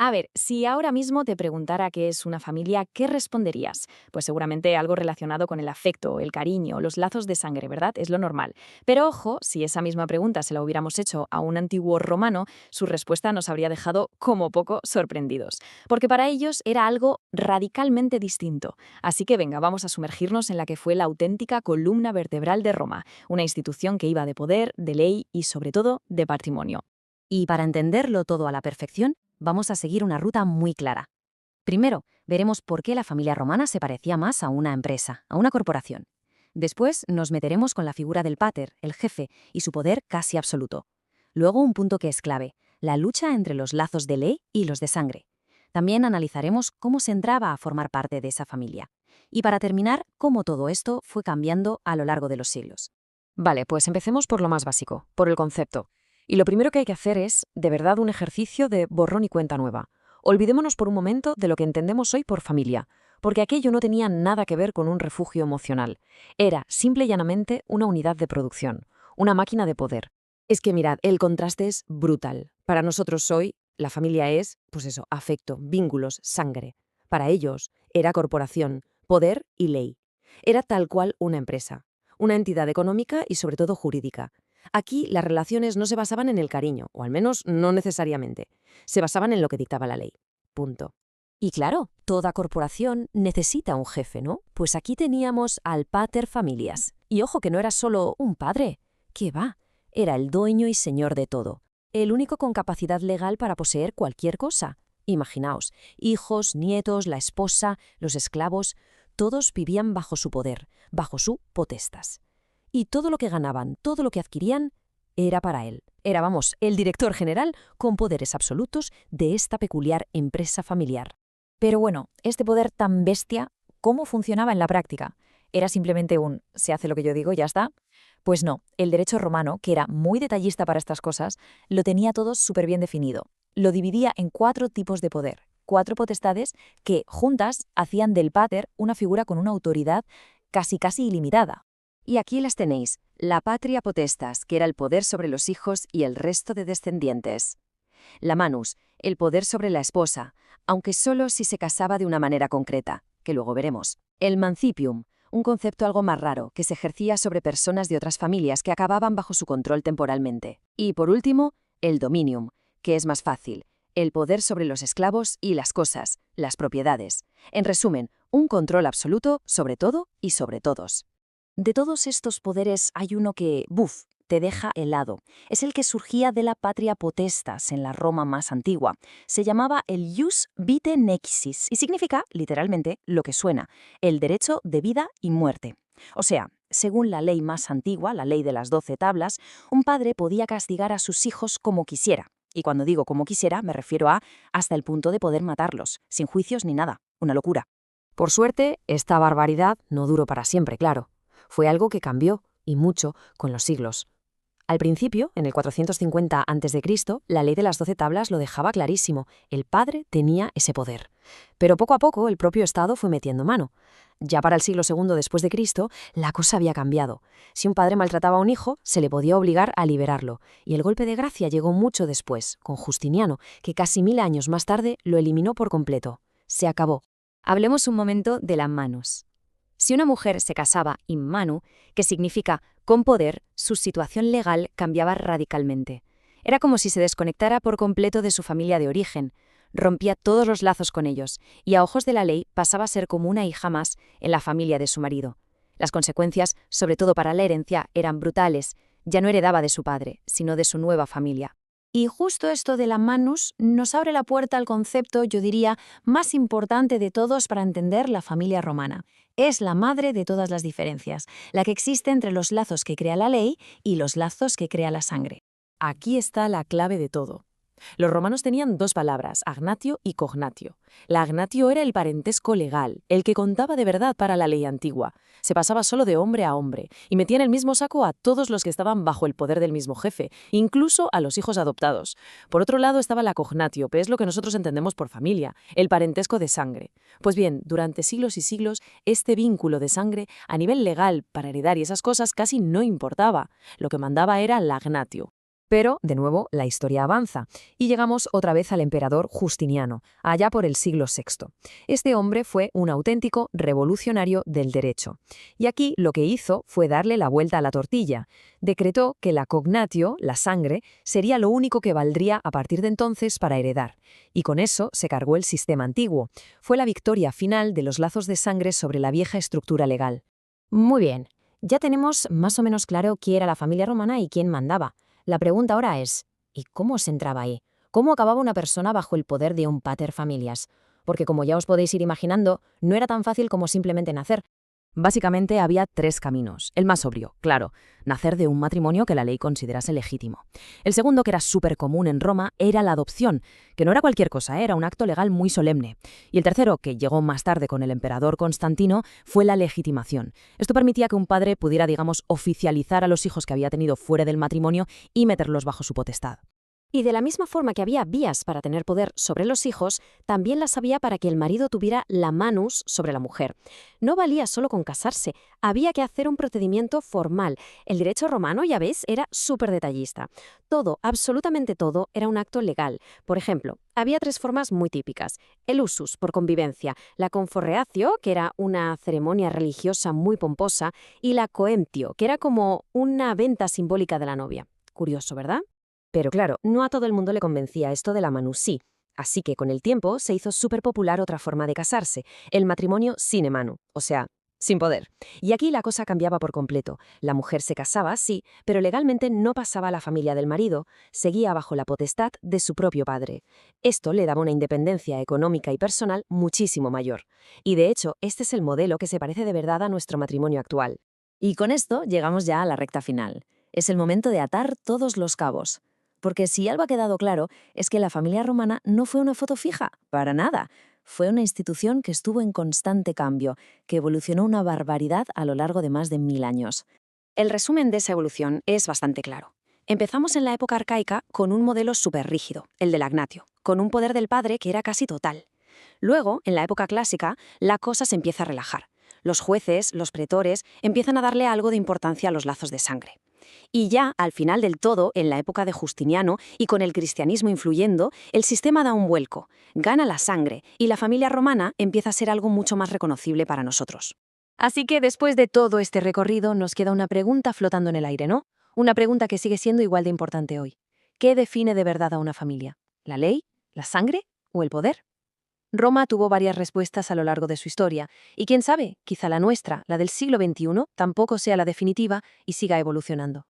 A ver, si ahora mismo te preguntara qué es una familia, ¿qué responderías? Pues seguramente algo relacionado con el afecto, el cariño, los lazos de sangre, ¿verdad? Es lo normal. Pero ojo, si esa misma pregunta se la hubiéramos hecho a un antiguo romano, su respuesta nos habría dejado como poco sorprendidos. Porque para ellos era algo radicalmente distinto. Así que venga, vamos a sumergirnos en la que fue la auténtica columna vertebral de Roma, una institución que iba de poder, de ley y sobre todo de patrimonio. Y para entenderlo todo a la perfección, vamos a seguir una ruta muy clara. Primero, veremos por qué la familia romana se parecía más a una empresa, a una corporación. Después nos meteremos con la figura del pater, el jefe, y su poder casi absoluto. Luego un punto que es clave, la lucha entre los lazos de ley y los de sangre. También analizaremos cómo se entraba a formar parte de esa familia. Y para terminar, cómo todo esto fue cambiando a lo largo de los siglos. Vale, pues empecemos por lo más básico, por el concepto. Y lo primero que hay que hacer es, de verdad, un ejercicio de borrón y cuenta nueva. Olvidémonos por un momento de lo que entendemos hoy por familia, porque aquello no tenía nada que ver con un refugio emocional. Era, simple y llanamente, una unidad de producción, una máquina de poder. Es que mirad, el contraste es brutal. Para nosotros hoy, la familia es, pues eso, afecto, vínculos, sangre. Para ellos, era corporación, poder y ley. Era tal cual una empresa, una entidad económica y sobre todo jurídica. Aquí las relaciones no se basaban en el cariño, o al menos no necesariamente. Se basaban en lo que dictaba la ley. Punto. Y claro, toda corporación necesita un jefe, ¿no? Pues aquí teníamos al pater familias. Y ojo que no era solo un padre. ¿Qué va? Era el dueño y señor de todo. El único con capacidad legal para poseer cualquier cosa. Imaginaos, hijos, nietos, la esposa, los esclavos, todos vivían bajo su poder, bajo su potestas. Y todo lo que ganaban, todo lo que adquirían, era para él. Era, vamos, el director general con poderes absolutos de esta peculiar empresa familiar. Pero bueno, este poder tan bestia, ¿cómo funcionaba en la práctica? ¿Era simplemente un se hace lo que yo digo, ya está? Pues no, el derecho romano, que era muy detallista para estas cosas, lo tenía todo súper bien definido. Lo dividía en 4 tipos de poder, 4 potestades que, juntas, hacían del pater una figura con una autoridad casi ilimitada. Y aquí las tenéis, la patria potestas, que era el poder sobre los hijos y el resto de descendientes. La manus, el poder sobre la esposa, aunque solo si se casaba de una manera concreta, que luego veremos. El mancipium, un concepto algo más raro, que se ejercía sobre personas de otras familias que acababan bajo su control temporalmente. Y por último, el dominium, que es más fácil, el poder sobre los esclavos y las cosas, las propiedades. En resumen, un control absoluto sobre todo y sobre todos. De todos estos poderes hay uno que, te deja helado. Es el que surgía de la patria potestas en la Roma más antigua. Se llamaba el jus vitae nexis y significa, literalmente, lo que suena, el derecho de vida y muerte. O sea, según la ley más antigua, la ley de las 12 tablas, un padre podía castigar a sus hijos como quisiera. Y cuando digo como quisiera, me refiero a hasta el punto de poder matarlos, sin juicios ni nada. Una locura. Por suerte, esta barbaridad no duró para siempre, claro. Fue algo que cambió, y mucho, con los siglos. Al principio, en el 450 a.C., la ley de las 12 tablas lo dejaba clarísimo. El padre tenía ese poder. Pero poco a poco el propio Estado fue metiendo mano. Ya para el siglo II después de Cristo, la cosa había cambiado. Si un padre maltrataba a un hijo, se le podía obligar a liberarlo. Y el golpe de gracia llegó mucho después, con Justiniano, que casi 1000 años más tarde lo eliminó por completo. Se acabó. Hablemos un momento de las manos. Si una mujer se casaba in manu, que significa con poder, su situación legal cambiaba radicalmente. Era como si se desconectara por completo de su familia de origen, rompía todos los lazos con ellos y a ojos de la ley pasaba a ser como una hija más en la familia de su marido. Las consecuencias, sobre todo para la herencia, eran brutales. Ya no heredaba de su padre, sino de su nueva familia. Y justo esto de la manus nos abre la puerta al concepto, yo diría, más importante de todos para entender la familia romana. Es la madre de todas las diferencias, la que existe entre los lazos que crea la ley y los lazos que crea la sangre. Aquí está la clave de todo. Los romanos tenían 2 palabras, agnatio y cognatio. La agnatio era el parentesco legal, el que contaba de verdad para la ley antigua. Se pasaba solo de hombre a hombre y metía en el mismo saco a todos los que estaban bajo el poder del mismo jefe, incluso a los hijos adoptados. Por otro lado estaba la cognatio, que es lo que nosotros entendemos por familia, el parentesco de sangre. Pues bien, durante siglos y siglos, este vínculo de sangre, a nivel legal, para heredar y esas cosas, casi no importaba. Lo que mandaba era la agnatio. Pero, de nuevo, la historia avanza y llegamos otra vez al emperador Justiniano, allá por el siglo VI. Este hombre fue un auténtico revolucionario del derecho. Y aquí lo que hizo fue darle la vuelta a la tortilla. Decretó que la cognatio, la sangre, sería lo único que valdría a partir de entonces para heredar. Y con eso se cargó el sistema antiguo. Fue la victoria final de los lazos de sangre sobre la vieja estructura legal. Muy bien, ya tenemos más o menos claro quién era la familia romana y quién mandaba. La pregunta ahora es, ¿y cómo se entraba ahí? ¿Cómo acababa una persona bajo el poder de un pater familias? Porque como ya os podéis ir imaginando, no era tan fácil como simplemente nacer. Básicamente había 3 caminos. El más obvio, claro, nacer de un matrimonio que la ley considerase legítimo. El segundo, que era súper común en Roma, era la adopción, que no era cualquier cosa, era un acto legal muy solemne. Y el tercero, que llegó más tarde con el emperador Constantino, fue la legitimación. Esto permitía que un padre pudiera, digamos, oficializar a los hijos que había tenido fuera del matrimonio y meterlos bajo su potestad. Y de la misma forma que había vías para tener poder sobre los hijos, también las había para que el marido tuviera la manus sobre la mujer. No valía solo con casarse, había que hacer un procedimiento formal. El derecho romano, ya ves, era súper detallista. Todo, absolutamente todo, era un acto legal. Por ejemplo, había 3 formas muy típicas. El usus, por convivencia, la conforreatio, que era una ceremonia religiosa muy pomposa, y la coemptio, que era como una venta simbólica de la novia. Curioso, ¿verdad? Pero claro, no a todo el mundo le convencía esto de la manusí. Así que con el tiempo se hizo súper popular otra forma de casarse, el matrimonio sine manu, o sea, sin poder. Y aquí la cosa cambiaba por completo. La mujer se casaba, sí, pero legalmente no pasaba a la familia del marido, seguía bajo la potestad de su propio padre. Esto le daba una independencia económica y personal muchísimo mayor. Y de hecho, este es el modelo que se parece de verdad a nuestro matrimonio actual. Y con esto llegamos ya a la recta final. Es el momento de atar todos los cabos. Porque si algo ha quedado claro es que la familia romana no fue una foto fija, para nada. Fue una institución que estuvo en constante cambio, que evolucionó una barbaridad a lo largo de más de 1000 años. El resumen de esa evolución es bastante claro. Empezamos en la época arcaica con un modelo súper rígido, el del agnatio, con un poder del padre que era casi total. Luego, en la época clásica, la cosa se empieza a relajar. Los jueces, los pretores, empiezan a darle algo de importancia a los lazos de sangre. Y ya, al final del todo, en la época de Justiniano y con el cristianismo influyendo, el sistema da un vuelco, gana la sangre y la familia romana empieza a ser algo mucho más reconocible para nosotros. Así que después de todo este recorrido nos queda una pregunta flotando en el aire, ¿no? Una pregunta que sigue siendo igual de importante hoy. ¿Qué define de verdad a una familia? ¿La ley? ¿La sangre? ¿O el poder? Roma tuvo varias respuestas a lo largo de su historia, y quién sabe, quizá la nuestra, la del siglo XXI, tampoco sea la definitiva y siga evolucionando.